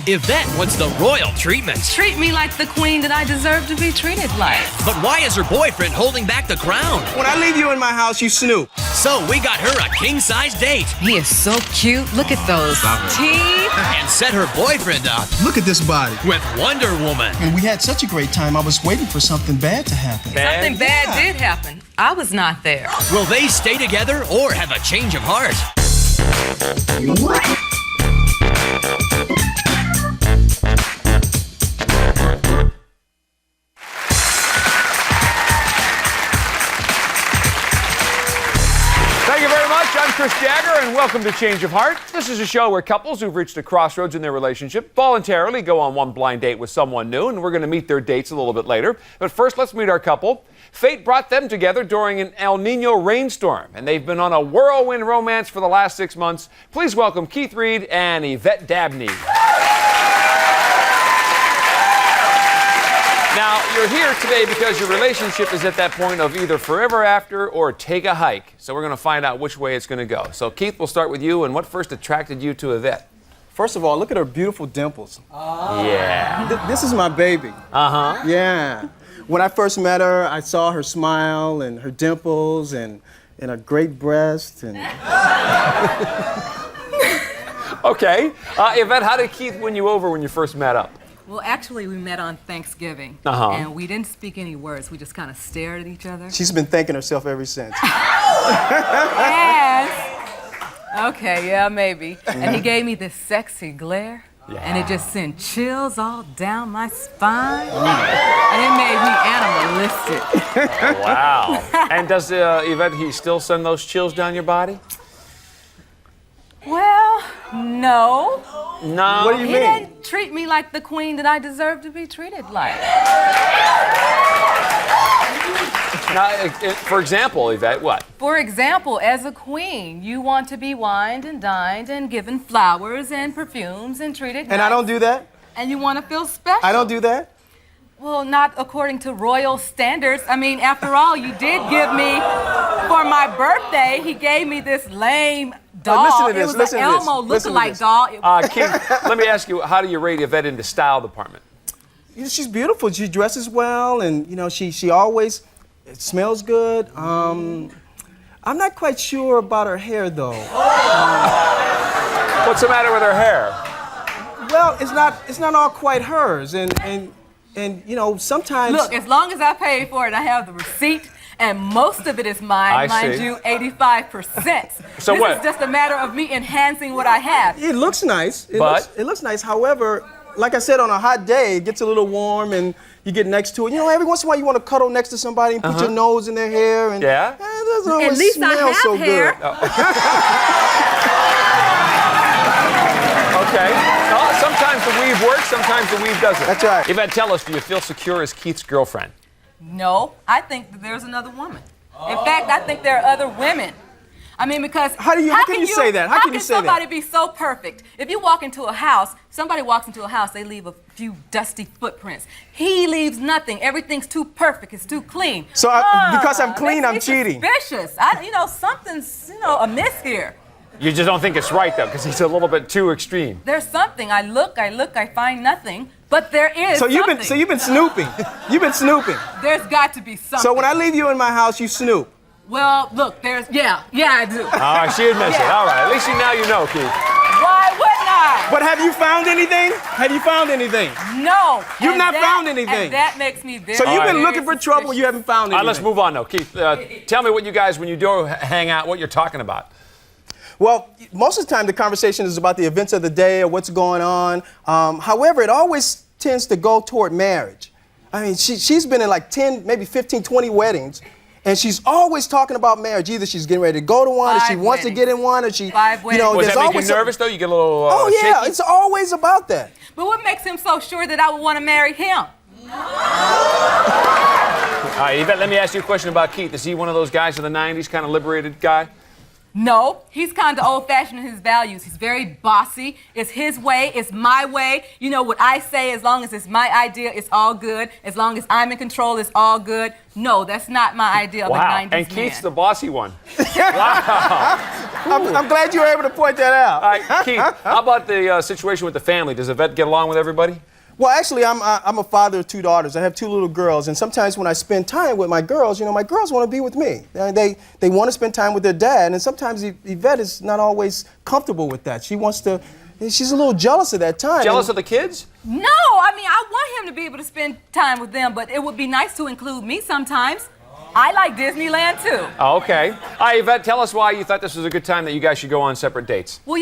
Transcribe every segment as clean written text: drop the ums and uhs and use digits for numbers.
Yvette wants the royal treatment. Treat me like the queen that I deserve to be treated like. But why is her boyfriend holding back the crown? When I leave you in my house, you snoop. So we got her a king-size date. He is so cute. Look at those teeth. And set her boyfriend up Look at this body. with Wonder Woman. And we had such a great time, I was waiting for something bad to happen. Something bad did happen. I was not there. Will they stay together or have a change of heart? Thank you very much. I'm Chris Jagger, and welcome to Change of Heart. This is a show where couples who've reached a crossroads in their relationship voluntarily go on one blind date with someone new, and we're going to meet their dates a little bit later. But first, let's meet our couple. Fate brought them together during an El Nino rainstorm, and they've been on a whirlwind romance for the last 6 months. Please welcome Keith Reed and Yvette Dabney. Now, you're here today because your relationship is at that point of either forever after or take a hike. So we're going to find out which way it's going to go. So, Keith, we'll start with you. And what first attracted you to Yvette? First of all, look at her beautiful dimples. Yeah. This is my baby. Uh-huh. Yeah. When I first met her, I saw her smile and her dimples and her great breast. And Okay. Yvette, how did Keith win you over when you first met up? Well, actually, we met on Thanksgiving. Uh-huh. And we didn't speak any words. We just kind of stared at each other. she's been thanking herself ever since. Yes. Okay, yeah, maybe. And he gave me this sexy glare. Yeah. And it just sent chills all down my spine. And it made me animalistic. Wow. And does Yvette, he still send those chills down your body? Well, no. No. What do you He mean? didn't treat me like the queen that I deserve to be treated like. Now, for example, Yvette, what? For example, as a queen, you want to be wined and dined and given flowers and perfumes and treated And I don't do that? And you want to feel special. I don't do that? Well, not according to royal standards. I mean, after all, you did give me, for my birthday, he gave me this lame doll. listen to this, It was listen an to this, Elmo listen to lookalike this. doll. Keith, let me ask you, how do you rate Yvette in the style department? You know, she's beautiful. She dresses well, and you know, she always smells good. I'm not quite sure about her hair, though. What's the matter with her hair? Well, it's not all quite hers, and you know, sometimes. Look, as long as I paid for it, I have the receipt, and most of it is mine, I mind see. you, 85%. So this what? is just a matter of me enhancing what I have. It looks nice. It But? looks nice. However, like I said, on a hot day, it gets a little warm, and you get next to it. You know, every once in a while, you want to cuddle next to somebody and put your nose in their hair, and Yeah? it doesn't always At least I smell have so hair. good. Okay. Well, sometimes the weave works, sometimes the weave doesn't. That's right. Yvette, tell us, do you feel secure as Keith's girlfriend? No, I think that there's another woman. In fact, I think there are other women. I mean, because How can you say that? How can you say that? somebody be so perfect? If you walk into a house, somebody walks into a house, they leave a few dusty footprints. He leaves nothing. Everything's too perfect. It's too clean. So because I'm clean, I'm makes me cheating. Suspicious. Something's amiss here. You just don't think it's right, though, because he's a little bit too extreme. There's something. I look, I find nothing. But there is So something. you've been snooping. You've been snooping. There's got to be something. So when I leave you in my house, you snoop. Well, look, yeah, I do. All right, she admits it. All right, at least now you know, Keith. Why wouldn't I? But have you found anything? Have you found anything? No. You've and not that- found anything. And that makes me very. So you've been very looking for trouble, you haven't found All anything. right, let's move on, though. Keith, tell me what you guys, when you do hang out, what you're talking about. Well, most of the time the conversation is about the events of the day or what's going on. However, it always tends to go toward marriage. I mean, she's been in like 10, maybe 15, 20 weddings, and she's always talking about marriage. Either she's getting ready to go to one, or she 5 wants to weddings. get in one, or she, 5 you know, weddings. Was there's that make you always nervous, though? You get a little Oh yeah, shaky? it's always about that. But what makes him so sure that I would want to marry him? All right, Yvette, let me ask you a question about Keith. Is he one of those guys of the 90s, kind of liberated guy? No, he's kind of old-fashioned in his values. He's very bossy. It's his way, it's my way. You know what I say, as long as it's my idea, it's all good. As long as I'm in control, it's all good. No, that's not my idea of a 90s and Keith's man. the bossy one. Wow. I'm glad you were able to point that out. All right, Keith, how about the situation with the family? Does Yvette get along with everybody? Well, actually, I'm a father of 2 daughters. I have 2 little girls, and sometimes when I spend time with my girls, my girls want to be with me. They want to spend time with their dad, and sometimes Yvette is not always comfortable with that. She's a little jealous of that time. Jealous of the kids? No, I want him to be able to spend time with them, but it would be nice to include me sometimes. I like Disneyland too. Oh, okay. All right, Yvette, tell us why you thought this was a good time that you guys should go on separate dates. Well,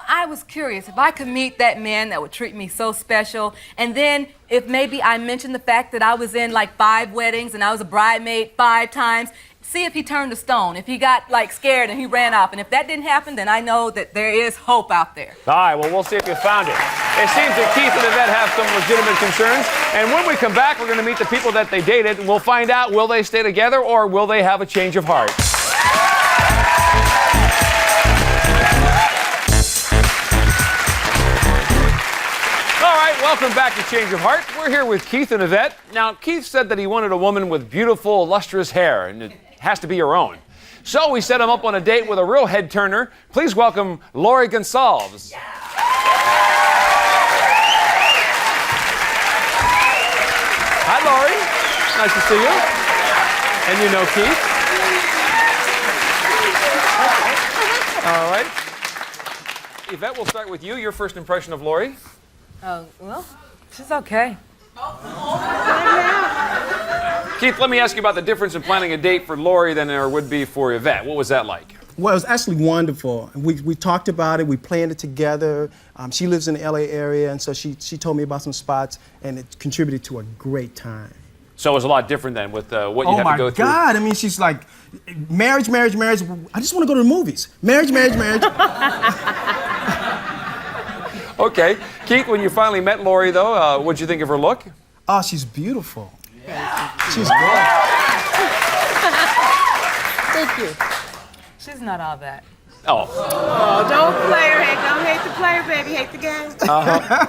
I was curious if I could meet that man that would treat me so special, and then if maybe I mentioned the fact that I was in like 5 weddings and I was a bridesmaid 5 times, see if he turned to stone, if he got scared and he ran off. And if that didn't happen, then I know that there is hope out there. All right, well, we'll see if you found it. It seems that Keith and Yvette have some legitimate concerns. And when we come back, we're going to meet the people that they dated, and we'll find out, will they stay together or will they have a change of heart? All right, welcome back to Change of Heart. We're here with Keith and Yvette. Now, Keith said that he wanted a woman with beautiful, lustrous hair, and it has to be your own. So we set him up on a date with a real head-turner. Please welcome Laurie Gonsalves. Yeah. Hi, Laurie. Nice to see you. And you know Keith. All right. Yvette, we'll start with you. Your first impression of Laurie? Oh, well, she's okay. Keith, let me ask you about the difference in planning a date for Laurie than there would be for Yvette. What was that like? Well, it was actually wonderful. We talked about it. We planned it together. She lives in the LA area, and so she told me about some spots, and it contributed to a great time. So it was a lot different than with what you had to go through. Oh my God! She's like, marriage. I just want to go to the movies. Marriage. Okay, Keith, when you finally met Laurie, though, what'd you think of her look? Oh, she's beautiful. She's good. Thank you. She's not all that. Oh. Oh, don't hate the player, baby. Hate the game.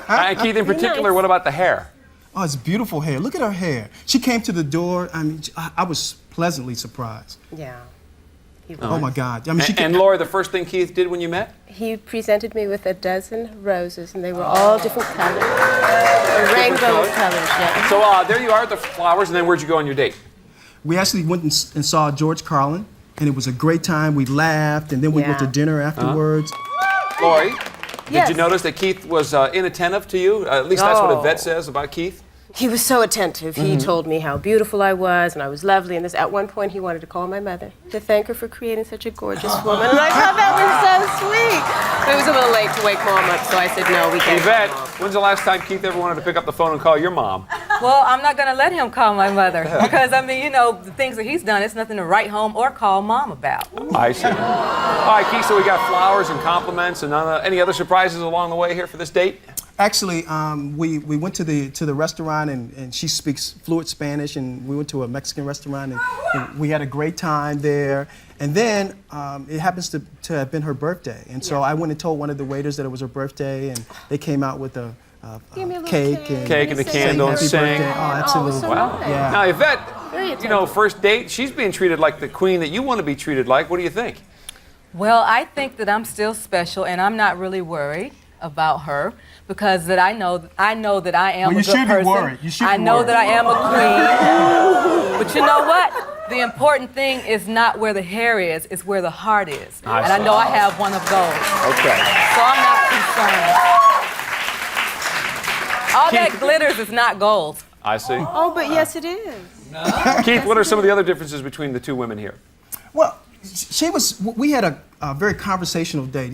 And Keith, in particular, nice. what about the hair? Oh, it's beautiful hair. Look at her hair. She came to the door. I was pleasantly surprised. Yeah. Oh my God. And Laurie, the first thing Keith did when you met? He presented me with a dozen roses, and they were all different colors. A rainbow of colors, yeah. So there you are at the flowers, and then where'd you go on your date? We actually went and saw George Carlin, and it was a great time. We laughed, and then we went to dinner afterwards. Laurie, Yes. did you notice that Keith was inattentive to you? At least that's what Yvette says about Keith. He was so attentive. He told me how beautiful I was, and I was lovely. And at one point, he wanted to call my mother to thank her for creating such a gorgeous woman. And I thought that was so sweet. But it was a little late to wake Mom up, so I said, no, we can't. Yvette, when's the last time Keith ever wanted to pick up the phone and call your mom? Well, I'm not going to let him call my mother because, the things that he's done, it's nothing to write home or call Mom about. I see. All right, Keith, so we got flowers and compliments and any other surprises along the way here for this date? Actually, we went to the restaurant, and she speaks fluent Spanish, and we went to a Mexican restaurant, and we had a great time there. And then it happens to have been her birthday, and so I went and told one of the waiters that it was her birthday, and they came out with a cake and the candle and sang. Oh, absolutely! So Wow. nice. Yeah. Now, Yvette, Very first date, she's being treated like the queen that you want to be treated like. What do you think? Well, I think that I'm still special, and I'm not really worried about her because that I know that I am a good person. You should be worried. I know that I am a queen. But you know what? The important thing is not where the hair is, it's where the heart is. And I know I have one of those. Okay. So I'm not concerned. All that glitters is not gold. I see. Oh, but yes, it is. Keith, what are some of the other differences between the two women here? Well, we had a very conversational date.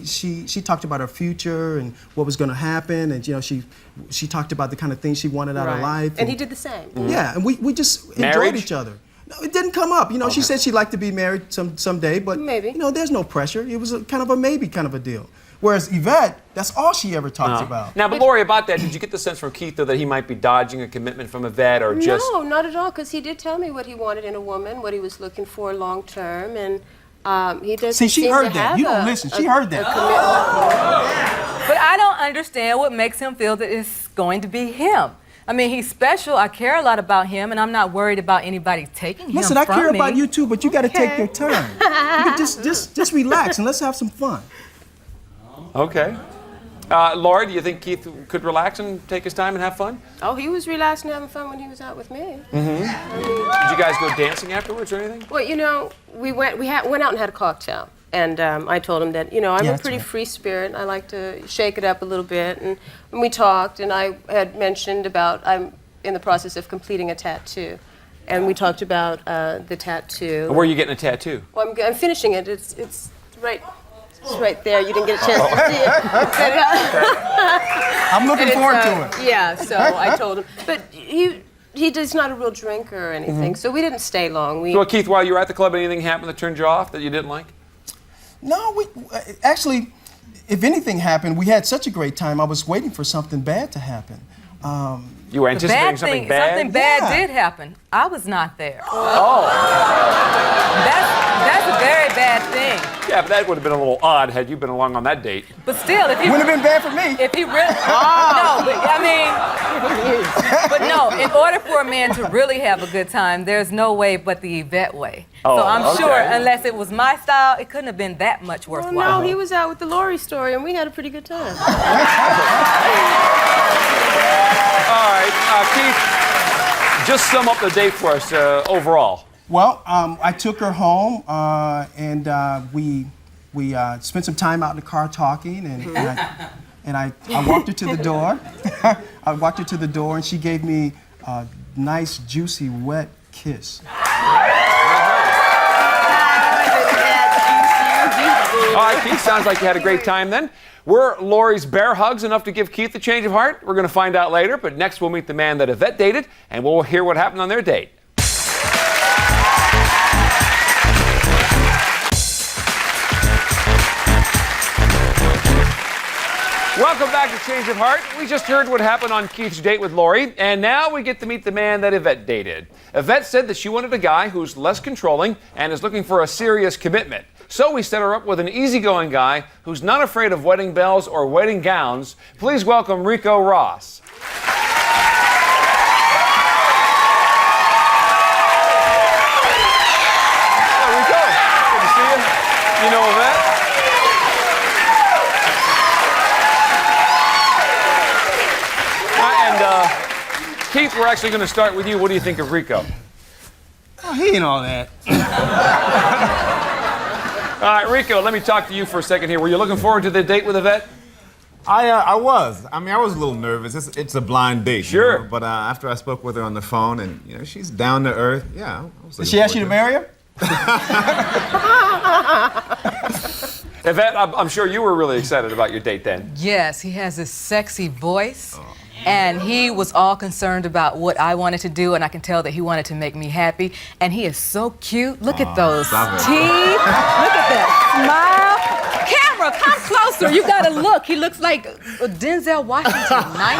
She talked about her future and what was going to happen, and she talked about the kind of things she wanted out of life. And he did the same. Yeah, and we just enjoyed each other. No, it didn't come up. She said she'd like to be married someday, but maybe. There's no pressure. It was kind of a maybe kind of a deal. Whereas Yvette, that's all she ever talked about. Now, but Laurie, about that, did you get the sense from Keith, though, that he might be dodging a commitment from Yvette or just... No, not at all, because he did tell me what he wanted in a woman, what he was looking for long term, and He doesn't See, she seem heard to that. have You don't a- listen. She heard that. a commitment. But I don't understand what makes him feel that it's going to be him. I mean, he's special. I care a lot about him, and I'm not worried about anybody taking him Listen, I from care me. about you too, but you got to take Okay. your turn. You can just relax and let's have some fun. Okay. Laurie, do you think Keith could relax and take his time and have fun? Oh, he was relaxing and having fun when he was out with me. Did you guys go dancing afterwards or anything? Well, you know, we went out and had a cocktail. And I told him that, you know, I'm Yeah, a that's pretty right. free spirit. I like to shake it up a little bit. And we talked, and I had mentioned about I'm in the process of completing a tattoo. And we talked about the tattoo. And where are you getting a tattoo? Well, I'm finishing it. It's right there. You didn't get a chance to see it. I'm looking And it's, forward to it. Yeah, so I told him. But he's not a real drinker or anything, so we didn't stay long. So, Keith, while you were at the club, anything happened that turned you off that you didn't like? No, actually, if anything happened, we had such a great time. I was waiting for something bad to happen. You were anticipating something bad? Something bad Yeah. did happen. I was not there. Oh. That's a very bad thing. Yeah, but that would have been a little odd had you been along on that date. But still, if he Wouldn't have been bad for me. If he really, no, but I mean, but no, in order for a man to really have a good time, there's no way but the Yvette way. Oh, so I'm okay. sure, unless it was my style, it couldn't have been that much Well, worthwhile. no, he was out with the Laurie story, and we had a pretty good time. All right, Keith, just sum up the date for us overall. Well, I took her home, and we spent some time out in the car talking, and I walked her to the door. I walked her to the door, and she gave me a nice, juicy, wet kiss. All right, Keith, sounds like you had a great time then. Were Laurie's bear hugs enough to give Keith a change of heart? We're going to find out later, but next we'll meet the man that Yvette dated, and we'll hear what happened on their date. Welcome back to Change of Heart. We just heard what happened on Keith's date with Laurie, and now we get to meet the man that Yvette dated. Yvette said that she wanted a guy who's less controlling and is looking for a serious commitment. So we set her up with an easygoing guy who's not afraid of wedding bells or wedding gowns. Please welcome Rico Ross. Hello, Rico. Good to see you. You know Yvette? Keith, we're actually going to start with you. What do you think of Rico? Oh, he ain't all that. All right, Rico, let me talk to you for a second here. Were you looking forward to the date with Yvette? I was. I mean, I was a little nervous. It's a blind date. Sure. You know? But after I spoke with her on the phone, and you know, she's down to earth. Yeah. I was Did she ask you to marry her? Yvette, I'm sure you were really excited about your date then. Yes, he has this sexy voice. And he was all concerned about what I wanted to do, and I can tell that he wanted to make me happy. And he is so cute. Look at those teeth. Look at that smile. Camera, come closer. You gotta look. He looks like Denzel Washington, 90s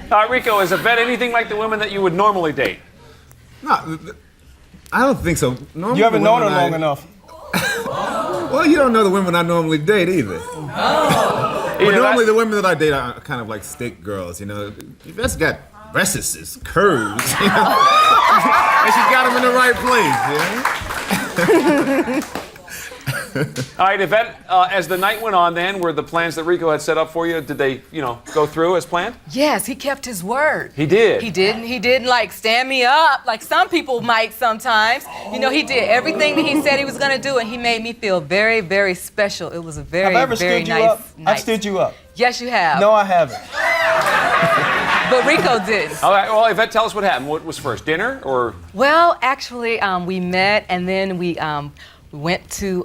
style. Rico, is Yvette anything like the women that you would normally date? No, I don't think so. Normally You haven't the known her women long enough. Well, you don't know the women I normally date either. But normally the women that I date are kind of like stick girls, you know. Yvette's got breasts, curves, you know. And she's got them in the right place, you know. All right, Yvette, as the night went on then, were the plans that Rico had set up for you, did they, go through as planned? Yes, he kept his word. He did? He didn't like stand me up like some people might sometimes. He did everything that he said he was going to do, and he made me feel very, very special. It was a very, Have I ever very stood you nice up? night. I've stood you up. Yes, you have. No, I haven't. But Rico didn't. All right, well, Yvette, tell us what happened. What was first, dinner or? Well, actually, we met, and then we went to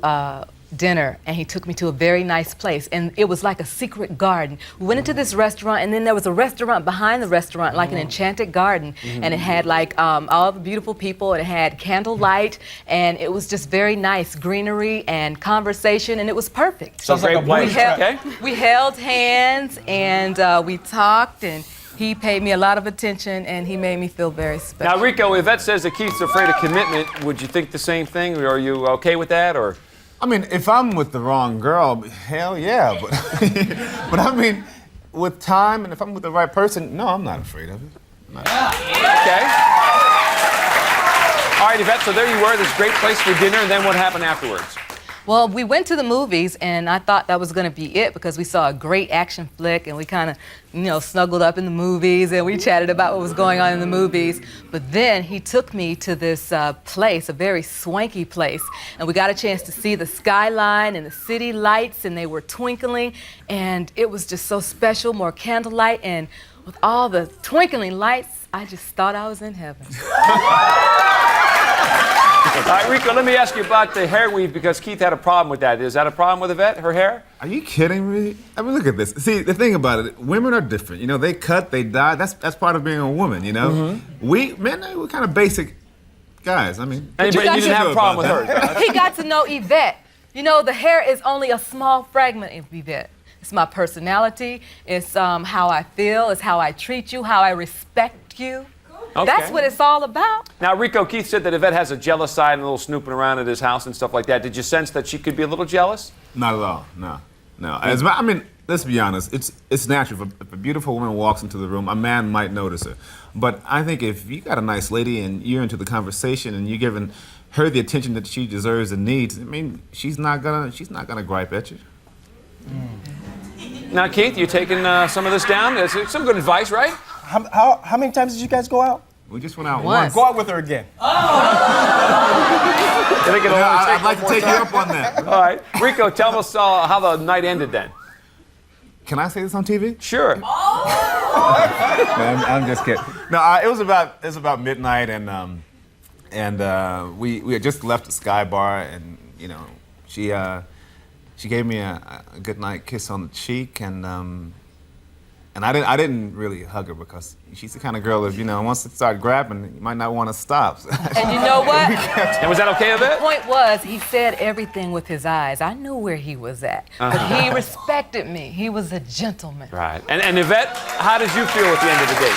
dinner, and he took me to a very nice place, and it was like a secret garden. We went into this restaurant, and then there was a restaurant behind the restaurant, like an enchanted garden, and it had like all the beautiful people, and it had candlelight, and it was just very nice, greenery and conversation, and it was perfect. Sounds like a Great place. place. Okay. We held hands, and we talked, and He paid me a lot of attention, and he made me feel very special. Now, Rico, Yvette says that Keith's afraid of commitment. Would you think the same thing? Or are you okay with that? Or? I mean, if I'm with the wrong girl, hell yeah. But, but I mean, with time and if I'm with the right person, no, I'm not afraid of it. Okay. All right, Yvette, so there you were, this great place for dinner, and then what happened afterwards? Well, we went to the movies, and I thought that was going to be it because we saw a great action flick, and we kind of, snuggled up in the movies, and we chatted about what was going on in the movies. But then he took me to this place, a very swanky place, and we got a chance to see the skyline and the city lights, and they were twinkling, and it was just so special, more candlelight, and with all the twinkling lights, I just thought I was in heaven. All right, Rico, let me ask you about the hair weave because Keith had a problem with that. Is that a problem with Yvette, her hair? Are you kidding me? I mean, look at this. See, the thing about it, women are different. You know, they cut, they dye. That's part of being a woman, you know? Mm-hmm. Men, we're kind of basic guys. I mean, you didn't have a problem with her. He got to know Yvette. You know, the hair is only a small fragment of Yvette. It's my personality. It's how I feel. It's how I treat you, how I respect you. Okay. That's what it's all about. Now, Rico, Keith said that Yvette has a jealous side and a little snooping around at his house and stuff like that. Did you sense that she could be a little jealous? Not at all. No. I mean, let's be honest. It's natural. If a beautiful woman walks into the room, a man might notice her. But I think if you got a nice lady and you're into the conversation and you're giving her the attention that she deserves and needs, I mean, she's not gonna gripe at you. Now, Keith, you taking some of this down? It's some good advice, right? How many times did you guys go out? We just went out once. Go out with her again. I'd like to take you up on that. All right. Rico, tell us how the night ended then. Can I say this on TV? Sure. No, I'm just kidding. No, it was about midnight, and we had just left the Sky Bar, and she gave me a good night kiss on the cheek, and I didn't really hug her because she's the kind of girl that, once it started grabbing, you might not want to stop. And you know what? And was that okay with it? The point was, he said everything with his eyes. I knew where he was at, but he respected me. He was a gentleman. Right. And Yvette, how did you feel at the end of the date?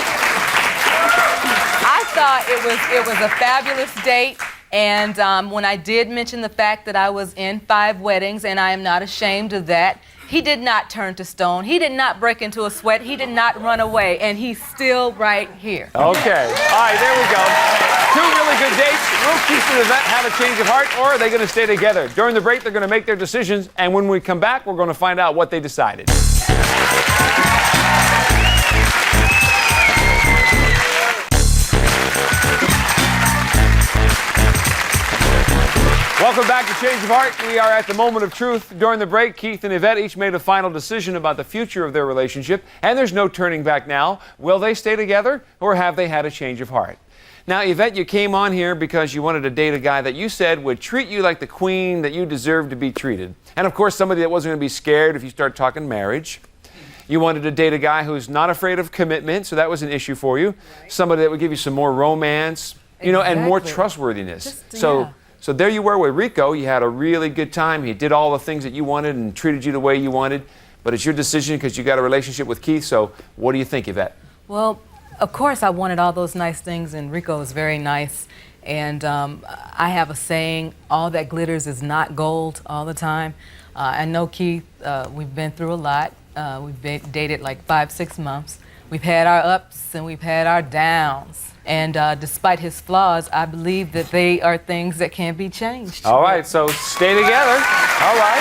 I thought it was a fabulous date. And when I did mention the fact that I was in 5 weddings, and I am not ashamed of that, he did not turn to stone. He did not break into a sweat. He did not run away. And he's still right here. Okay. All right, there we go. 2 really good dates. Will Keith and Yvette have a change of heart, or are they going to stay together? During the break, they're going to make their decisions. And when we come back, we're going to find out what they decided. Welcome back to Change of Heart. We are at the moment of truth. During the break, Keith and Yvette each made a final decision about the future of their relationship, and there's no turning back now. Will they stay together, or have they had a change of heart? Now, Yvette, you came on here because you wanted to date a guy that you said would treat you like the queen that you deserved to be treated. And, of course, somebody that wasn't going to be scared if you start talking marriage. You wanted to date a guy who's not afraid of commitment, so that was an issue for you. Right. Somebody that would give you some more romance, and more trustworthiness. So there you were with Rico. You had a really good time. He did all the things that you wanted and treated you the way you wanted. But it's your decision because you got a relationship with Keith. So what do you think, Yvette? Well, of course I wanted all those nice things, and Rico was very nice. And I have a saying, all that glitters is not gold all the time. I know Keith, we've been through a lot. We've dated like 5-6 months. We've had our ups and we've had our downs. And despite his flaws, I believe that they are things that can be changed. All right, so stay together. All right.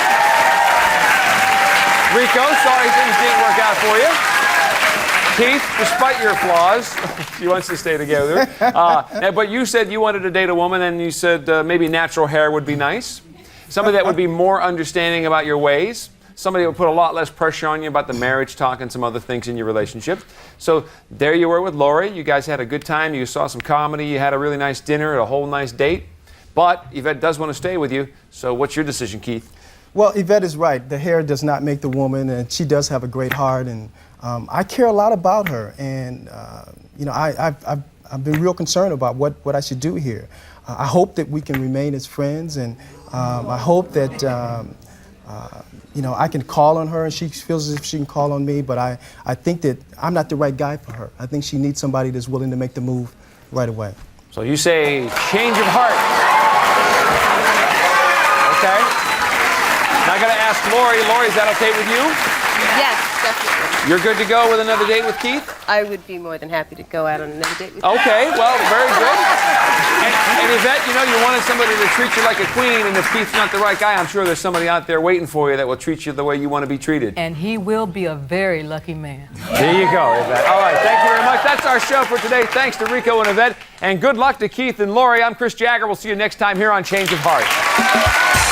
Rico, sorry things didn't work out for you. Keith, despite your flaws, she wants to stay together. But you said you wanted to date a woman, and you said maybe natural hair would be nice. Somebody that would be more understanding about your ways. Somebody that would put a lot less pressure on you about the marriage talk and some other things in your relationship. So there you were with Laurie. You guys had a good time. You saw some comedy. You had a really nice dinner, a whole nice date. But Yvette does want to stay with you. So what's your decision, Keith? Well, Yvette is right. The hair does not make the woman, and she does have a great heart. And I care a lot about her. And, I've been real concerned about what I should do here. I hope that we can remain as friends. And I hope that you know, I can call on her and she feels as if she can call on me, but I think that I'm not the right guy for her. I think she needs somebody that's willing to make the move right away. So you say change of heart. Okay. Now I got to ask Laurie. Laurie, is that okay with you? Yes, definitely. You're good to go with another date with Keith? I would be more than happy to go out on another date with you. Okay, well, very good. And Yvette, you know, you wanted somebody to treat you like a queen, and if Keith's not the right guy, I'm sure there's somebody out there waiting for you that will treat you the way you want to be treated. And he will be a very lucky man. There you go, Yvette. All right, thank you very much. That's our show for today. Thanks to Rico and Yvette, and good luck to Keith and Laurie. I'm Chris Jagger. We'll see you next time here on Change of Heart.